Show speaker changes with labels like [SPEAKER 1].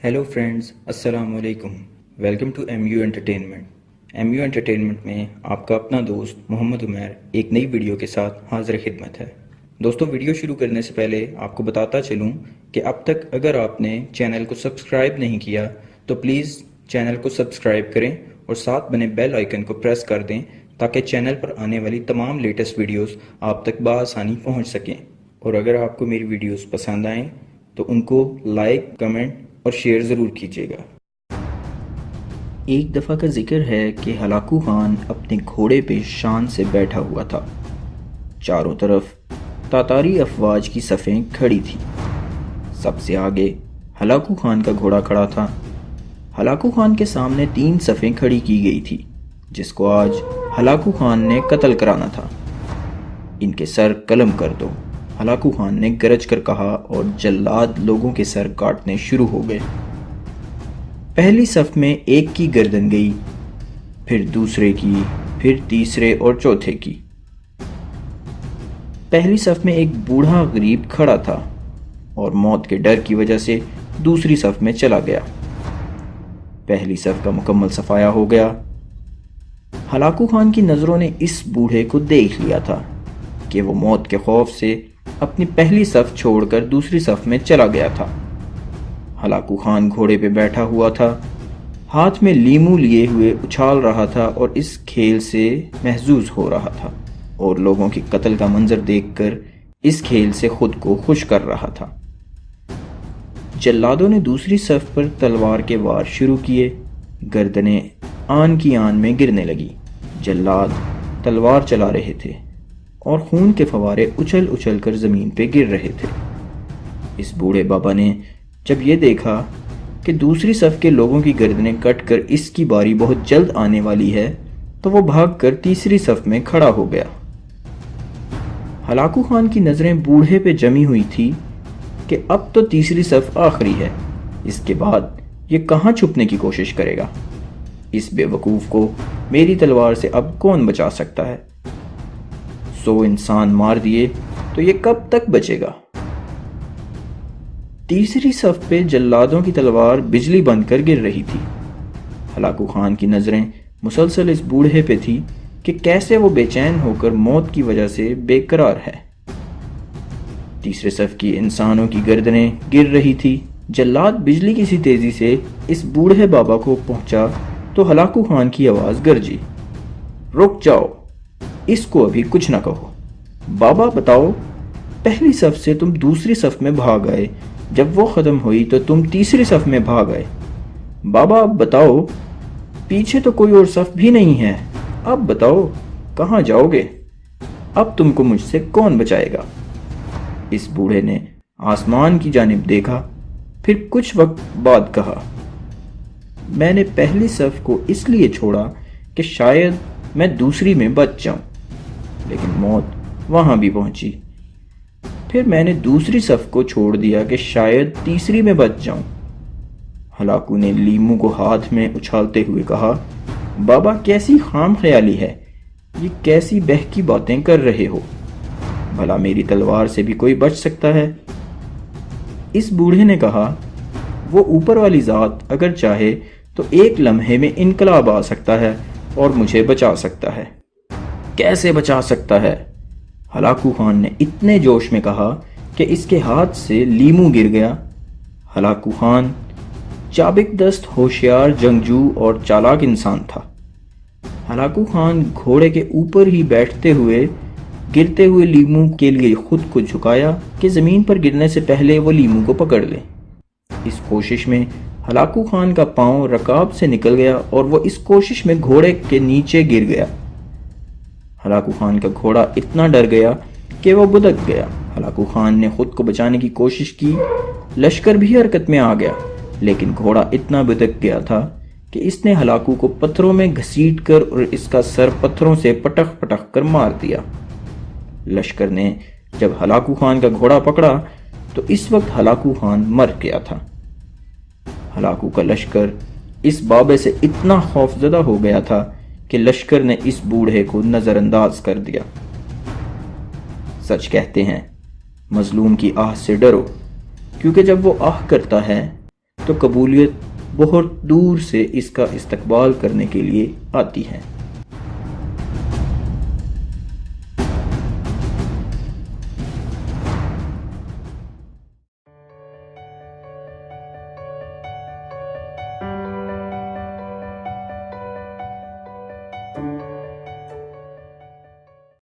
[SPEAKER 1] Hello friends, السلام علیکم۔ Welcome to M U entertainment. M U entertainment میں آپ کا اپنا دوست محمد عمیر ایک نئی ویڈیو کے ساتھ حاضر خدمت ہے۔ دوستو، ویڈیو شروع کرنے سے پہلے آپ کو بتاتا چلوں کہ اب تک اگر آپ نے چینل کو سبسکرائب نہیں کیا تو پلیز چینل کو سبسکرائب کریں اور ساتھ بنے بیل آئیکن کو پریس کر دیں تاکہ چینل پر آنے والی تمام لیٹسٹ ویڈیوز آپ تک بآسانی پہنچ سکیں، اور اگر آپ کو میری ویڈیوز پسند آئیں تو ان کو لائک، کمنٹ اور شیئر ضرور کیجیے گا۔ ایک دفعہ کا ذکر ہے کہ ہلاکو خان اپنے گھوڑے پہ شان سے بیٹھا ہوا تھا۔ چاروں طرف تاتاری افواج کی صفیں کھڑی تھی۔ سب سے آگے ہلاکو خان کا گھوڑا کھڑا تھا۔ ہلاکو خان کے سامنے 3 صفیں کھڑی کی گئی تھی جس کو آج ہلاکو خان نے قتل کرانا تھا۔ ان کے سر قلم کر دو، ہلاکو خان نے گرج کر کہا، اور جلاد لوگوں کے سر کاٹنے شروع ہو گئے۔ پہلی صف میں ایک کی گردن گئی، پھر دوسرے کی، پھر تیسرے اور چوتھے کی۔ پہلی صف میں ایک بوڑھا غریب کھڑا تھا اور موت کے ڈر کی وجہ سے دوسری صف میں چلا گیا۔ پہلی صف کا مکمل صفایا ہو گیا۔ ہلاکو خان کی نظروں نے اس بوڑھے کو دیکھ لیا تھا کہ وہ موت کے خوف سے اپنی پہلی صف چھوڑ کر دوسری صف میں چلا گیا تھا۔ ہلاکو خان گھوڑے پہ بیٹھا ہوا تھا، ہاتھ میں لیمو لیے ہوئے اچھال رہا تھا اور اس کھیل سے محظوظ ہو رہا تھا، اور لوگوں کے قتل کا منظر دیکھ کر اس کھیل سے خود کو خوش کر رہا تھا۔ جلادوں نے دوسری صف پر تلوار کے وار شروع کیے۔ گردنیں آن کی آن میں گرنے لگی۔ جلاد تلوار چلا رہے تھے اور خون کے فوارے اچھل اچھل کر زمین پہ گر رہے تھے۔ اس بوڑھے بابا نے جب یہ دیکھا کہ دوسری صف کے لوگوں کی گردنیں کٹ کر اس کی باری بہت جلد آنے والی ہے تو وہ بھاگ کر تیسری صف میں کھڑا ہو گیا۔ ہلاکو خان کی نظریں بوڑھے پہ جمی ہوئی تھی کہ اب تو تیسری صف آخری ہے، اس کے بعد یہ کہاں چھپنے کی کوشش کرے گا؟ اس بے وقوف کو میری تلوار سے اب کون بچا سکتا ہے؟ 100 انسان مار دیے تو یہ کب تک بچے گا؟ تیسری صف پہ جلادوں کی تلوار بجلی بن کر گر رہی تھی۔ ہلاکو خان کی نظریں مسلسل اس بوڑھے پہ تھی کہ کیسے وہ بے چین ہو کر موت کی وجہ سے بے قرار ہے۔ تیسرے صف کی انسانوں کی گردنیں گر رہی تھی۔ جلاد بجلی کی سی تیزی سے اس بوڑھے بابا کو پہنچا تو ہلاکو خان کی آواز گرجی، رک جاؤ، اس کو ابھی کچھ نہ کہو۔ بابا بتاؤ، پہلی صف سے تم دوسری صف میں بھاگ آئے، جب وہ ختم ہوئی تو تم تیسری صف میں بھاگ آئے۔ بابا اب بتاؤ، پیچھے تو کوئی اور صف بھی نہیں ہے، اب بتاؤ کہاں جاؤ گے؟ اب تم کو مجھ سے کون بچائے گا؟ اس بوڑھے نے آسمان کی جانب دیکھا، پھر کچھ وقت بعد کہا، میں نے پہلی صف کو اس لیے چھوڑا کہ شاید میں دوسری میں بچ جاؤں، لیکن موت وہاں بھی پہنچی۔ پھر میں نے دوسری صف کو چھوڑ دیا کہ شاید تیسری میں بچ جاؤں۔ ہلاکو نے لیمو کو ہاتھ میں اچھالتے ہوئے کہا، بابا کیسی خام خیالی ہے، یہ کیسی بہکی باتیں کر رہے ہو؟ بھلا میری تلوار سے بھی کوئی بچ سکتا ہے؟ اس بوڑھے نے کہا، وہ اوپر والی ذات اگر چاہے تو ایک لمحے میں انقلاب آ سکتا ہے اور مجھے بچا سکتا ہے۔ کیسے بچا سکتا ہے؟ ہلاکو خان نے اتنے جوش میں کہا کہ اس کے ہاتھ سے لیمو گر گیا۔ ہلاکو خان چابک دست، ہوشیار جنگجو اور چالاک انسان تھا۔ ہلاکو خان گھوڑے کے اوپر ہی بیٹھتے ہوئے گرتے ہوئے لیمو کے لیے خود کو جھکایا کہ زمین پر گرنے سے پہلے وہ لیمو کو پکڑ لے۔ اس کوشش میں ہلاکو خان کا پاؤں رکاب سے نکل گیا اور وہ اس کوشش میں گھوڑے کے نیچے گر گیا۔ ہلاکو خان کا گھوڑا اتنا ڈر گیا کہ وہ بدک گیا۔ ہلاکو خان نے خود کو بچانے کی کوشش کی، لشکر بھی حرکت میں آ گیا، لیکن گھوڑا اتنا بدک گیا تھا کہ اس نے ہلاکو کو پتھروں میں گھسیٹ کر اور اس کا سر پتھروں سے پٹخ پٹخ کر مار دیا۔ لشکر نے جب ہلاکو خان کا گھوڑا پکڑا تو اس وقت ہلاکو خان مر گیا تھا۔ ہلاکو کا لشکر اس بابے سے اتنا خوفزدہ ہو گیا تھا کہ لشکر نے اس بوڑھے کو نظر انداز کر دیا۔ سچ کہتے ہیں، مظلوم کی آہ سے ڈرو، کیونکہ جب وہ آہ کرتا ہے تو قبولیت بہت دور سے اس کا استقبال کرنے کے لیے آتی ہے۔